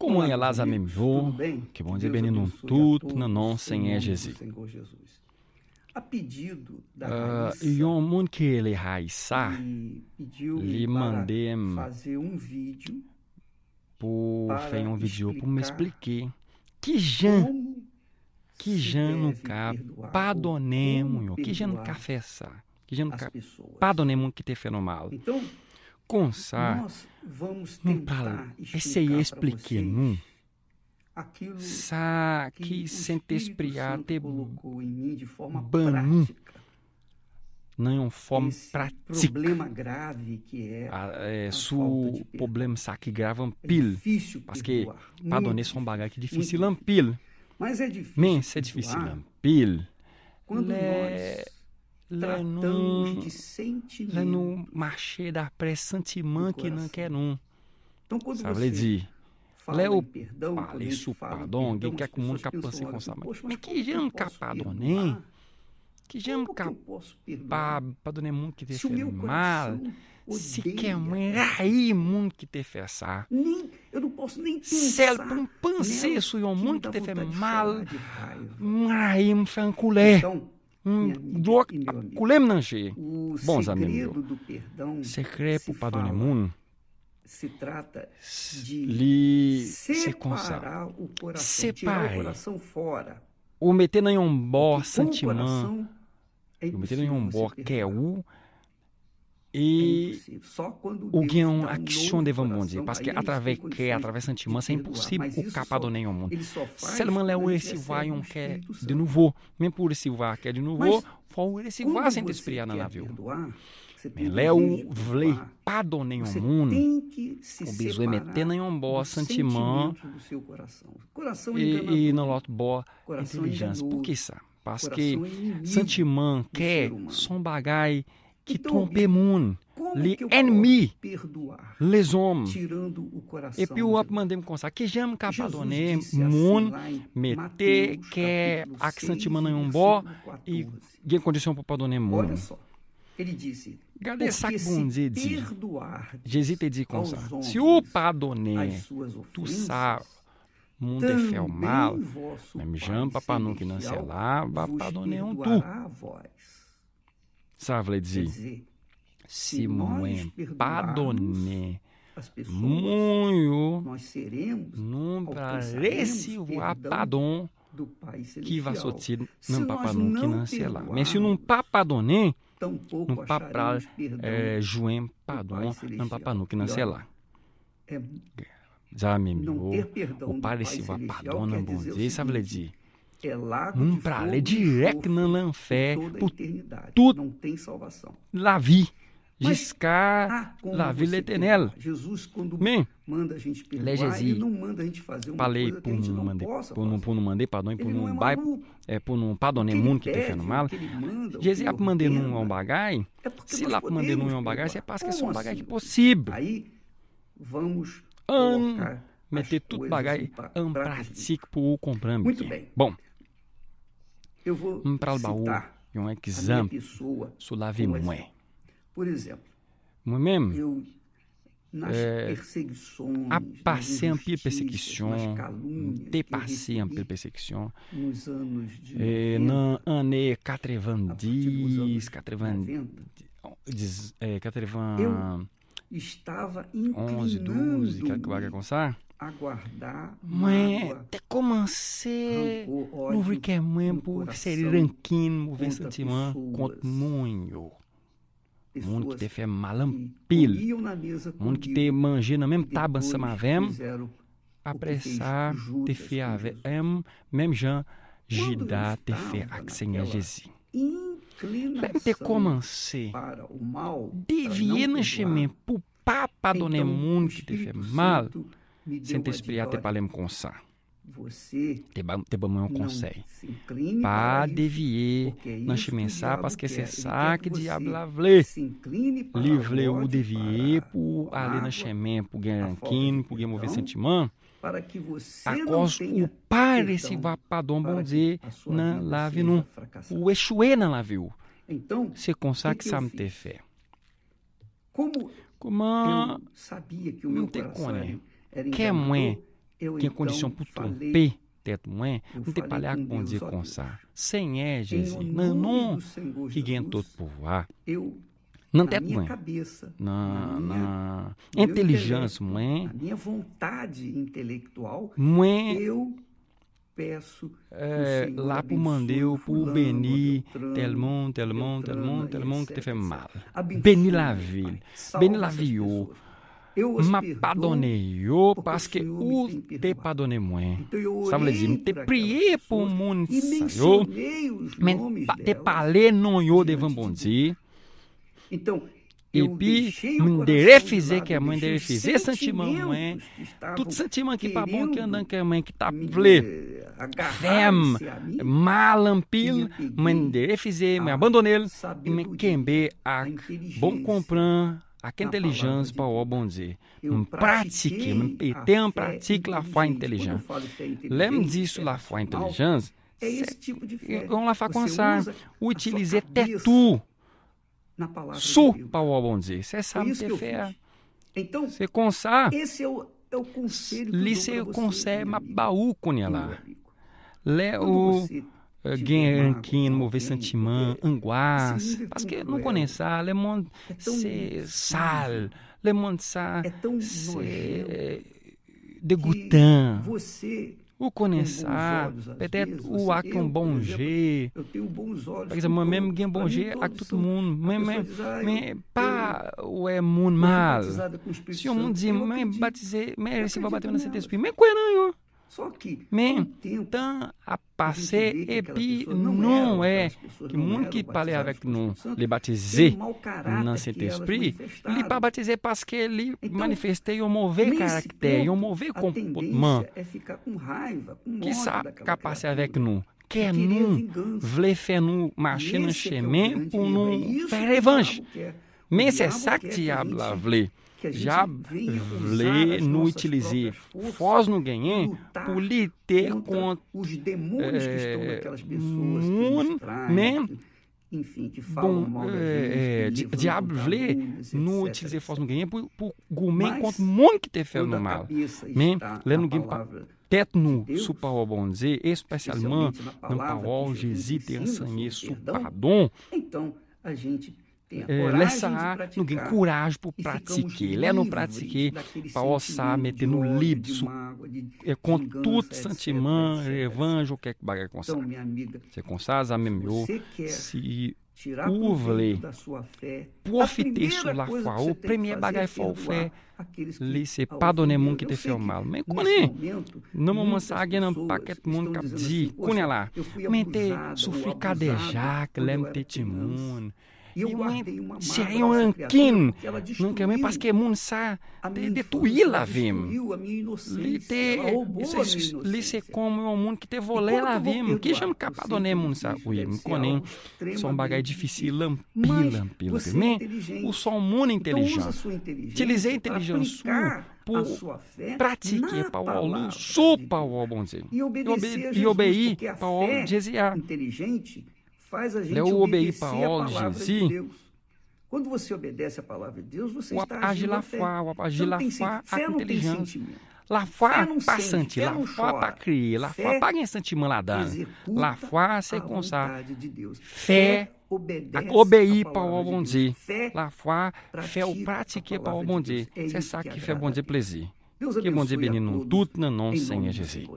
Como Olá, é meus lá, amigos, amigos? tudo bem? Que bom Que dia, Deus Benino. abençoe a Tudo todos na não em sem nome do Jesus. Senhor Jesus. A pedido da Raíssa, Yon mun que ele raissa, que pediu lhe para mandei fazer um vídeo por para feio um vídeo para me explicar explicar que como se no deve cá perdoar ou padonemo, como que já no perdoar cafessa, que já no as cá pessoas. padonemo que te fez mal. Então, Consar, nós vamos não tentar para, esse aí explicar para expliquei, vocês não? aquilo Sa que que o sem te Espírito expriar Santo te colocou em mim de forma banu, prática. não forma Esse prática. problema grave que é a falta Su de perdão. problema sa que grava É pil, difícil parce que perdoar. pardonner Muito son bagage que difícil, difficile muito en difícil. pile. Mas é difícil Mais c'est difficile perdoar en pile. quando Les nós tratamos de nous sentimentos marcher d'après do sentiment qui n'en coração. quer non. Então, quando Ça veut você dire, fala Léo em perdão, quando a parler gente sous fala em pardon, perdão, alguém quer as que o mundo pessoas cap penser pensam comme logo ça. assim, poxa, Mais mas que como que eu j'aime posso cap pardonner, perdoar? que j'aime Como que eu cap posso perdoar? pardonner monde qui te Se o fait meu mal. coração Se quer odeia essa rair pessoa, monde qui te fait ça. eu não posso nem Celle pensar pour me penser nela sur un que me monde dá qui te fait vontade de mal. chorar de raiva. Rair me fait un couler. Então, minha amiga Doa e meu amigo, couler me nanger. o Bons amigos, segredo do perdão secret se pour pardonner fala, monde. se trata de Li c'est comme ça. separar o coração, tirar o Séparer. coração fora. Ou meter dans un bord Porque com o sentiment. coração é Ou meter dans impossível un você bord que é perdoar. ou É e impossível. Só quando ou Deus gain dá une um action novo devant mon coração, Dieu. Parce que aí a à gente travers tem que, à condições travers de sentiment, c'est perdoar. impossible Mas ou isso cap só, pardonner au monde. ele só faz Seulement là quando où a il gente recevoir recebe o un que Espírito de Santo. nouveau. Même pour recevoir que de nouveau, Mas faut recevoir quando Saint-Esprit você dans la quer vie. perdoar, você Mais tem là où desejo de voulez perdoar, pardonner au você monde, tem que se o besoin meter separar dans un bord dos sentiment sentimentos do seu coração. Coração e enganador, dans l'autre bord coração intelligence. Por que enganoso, ça? Parce que coração inimigo sentiment do que ser humano. son bagay qui Então, trompe monde, como les que eu ennemis, posso perdoar les hommes. tirando o coração Et puis de o Deus? mandem comme ça, que j'aime qu'à Jesus pardonner disse assim monde, lá em meter Mateus, que capítulo ak 6, sentiment dans un bord versículo e 14. gen condition pour pardonner monde. Olha só, ele disse, Regardez ça porque que bon se Dieu dit. perdoar Jésus te dit comme aos ça. homens Si vous as pardonnez suas tout ofensas, ça, monde te fait mal, também vosso même Pai Jean, papa nous qui n'en sait celestial là, va vos pardonner un tout. perdoará a vós. Ça veut Quer dire, dizer, si nós moi perdoarmos pardonner as pessoas, muito, nós seremos, não para alcançaremos recevoir perdão pardon do Pai qui va celestial. sortir Se non nós papa nous qui não n'en sait là. perdoarmos, Mais si nous pas pardonner, tampouco nous pas para acharemos perdão joindre Pai pardon, non celestial. papa nous qui n'en E sait olha, là. é, Já meu não amigo, ter perdão o do Pai Pai recevoir celestial pardon quer non bon dizer o Dieu, ça veut seguinte, dire, é lago não de para fogo aller e direct enxofre dans por l'enfer toda a pour eternidade. toute Não tem salvação. la vie, Mas jusqu'à como la vie você éternelle. perdoar? Jesus, quando Mais, manda a gente les perdoar, Jésus ele não manda a gente fazer uma parler coisa que pour a gente nous não demander, possa pour nous fazer. demander pardon et pour Ele não é nous bailler, maluco. pour nous O pardonner que le ele monde qui te fait pede, mal. o que ele manda, o que Jésus ele a demandé nous un ordena, bagay. é porque Si nós l'a demandé nous podemos un bagay, perdoar. c'est parce que Como son bagay assim? qui est possible. Aí vamos On colocar as mettez tout coisas bagay en prática. pratique pour comprendre Muito bien. bem. Bon, Eu vou on parle baou citar un a minha exemple pessoa sur la vie como moi. exemplo. Por exemplo, Moi-même, eu nas perseguições, a nas passé un peu de injustiças, persécution, nas calúnias que dépassé un peu de recebi persécution. nos anos de Et 90, dans l'année a partir dos anos 90, 90, 90, 80, eu estava 11, 12, quelque chose inclinando comme ça. a guardar Mais mágoa, t'as commencé rancor, no ódio que moi no pour coração ser ranking, mauvais contra sentiment pessoas, contre moun. Monde qui pessoas te fait mal en que pile. comiam na mesa Monde qui comigo, te mangé dans même e table depois ensemble avec fizeram après o que fez ça te Judas fait com avec Jesus. même Jean Quando eu Judas te fait estava avec Seigneur naquela Jésus. Te inclinação commencé para o mal, para dévier não no chemin perdoar, pour pas pardonner então monde o qui te fait Espírito mal. Santo me deu uma Saint-Esprit a dica, te parlé comme ça. você Te ba moi un não conseil. se incline Pas para isso, dévier porque é dans isso que chemin o ça diabo parce que quer. c'est Ele ça quer que que diable você a voulu. se incline para Livre a ou ódio, dévier para pour a aller dans mágoa, chemin pour gagner a un falta kin, de pour gagner mauvais perdão, sentiment. para que você À não cause tenha ou pas perdão, recevoir pardon para bon que Dieu a sua dans vida la vie seja non. fracassada. Ou échouer dans la vie. Então, C'est comme ça o que que ça eu me te fiz? fait. Como Comment eu sabia que o não meu te coração connais? era Que é mãe enganador, que condição para tromper, teto não é? Não tem palhar com dizer com sa. Sem Jesus, não, que ganha todo por voar. Não tem minha não. cabeça, Na inteligência, não é? na minha vontade intelectual, Não é? eu peço Lá pro Mandeu, pro Beni, Telmon, que te fez mal. Beni Laville, Beni Laviou, mas pardonneio, parce que o te pardonne moins. Ça veut dire, te prier pour mon salut, mais te parler non yo devant bon Dieu. Então, E puis, me fazer que a mãe deve fazer sentimento, mãe. Tudo sentimento que pas bom que andando que a mãe que tá vle. Femme, mal ampil, mãe deve fazer, me abandonner, me quember a bom comprendre, a que inteligência para o bom Dieu. Me pratiquer, me ter en pratique la foi intelligente. Lembra disso la foi intelligente? É esse tipo de fé. On la fa consar, utiliser tetu. Su para o bom Dieu. Você sabe ter fé. Então, você consar. Esse é o conselho que li eu dou para você. Consegue uma baú com ela. Lé o aqui no mover sentimento, angoisse, parce que não conhece le monde c'est sale, le monde ça c'est dégoûtant. O conhecer, peut-être o há um bom G. Par exemple, même gain bon G a todo mundo, mais pas o é mundo mal. Se o mundo diz, mas batizer, mas se vai bater na Saint-Esprit, mas coisa não eu. Mais tant à passer et puis non é que mundo que parle avec nous, les baptiser dans Saint-Esprit, les pas baptiser parce que les manifester un mauvais caractère, un mauvais comportement. Qui ça capacité avec nous? Que nous voulons faire nous marcher dans le chemin pour nous faire revanche. Mais c'est ça que diable a voulu. Já voulait nous utiliser force nous gagner pour lutter contre os demônios que estão naquelas pessoas que nos traem, même enfim, que falam mal da gente, que diabo voulait nous etc. utiliser force nous gagner pour gourmer contre o mundo que te fait no mal. Mais là nous gagnons pas tête nous sous parole bon Dieu, especialmente na parole Jésus te enseigné sous pardon. Então, a gente Laissar nous gagne courage pour pratiquer. Là nous pratiquer para ossar meter no livre com todo sentimento, revanche ou quer que baga com ça. C'est comme ça, a même yo, si ouvre profiter sur la foi, o premier bagage faut faire, laisser pardonner moun qui te fait mal. Mais connais, não moment ça gagne un paquet moun cap dit, connais lá, mais te souffrir cadejar, que l'aime te timoun. Se é um ranquinho, não quer mais parce que mundo sa destruir la vim. Li se como um mundo que te volé la vim. Que chama capadone mundo sa. Oui, me conem. Só um bagay difícil, lampi. Mas o só um mundo inteligente. Utilizei a inteligência por pratiquer para o aluno, para o bom Deus. E obeir para o desviar. Faz a gente obedecer a palavra de Deus. Quando você obedece a palavra de Deus, você está agindo a fé. Agir la foi, a inteligência. La foi pas senti, la foi pas crier, la foi pas ganhar sentimento lá dando. La foi c'est comme ça. Fé, obéir para o bom Dieu. La foi, fait ou pratiquer para o bom Dieu. C'est ça qui fait bon Dieu plaisir. Que bon Dieu bénisse nous toutes, no nom do Senhor Jesus.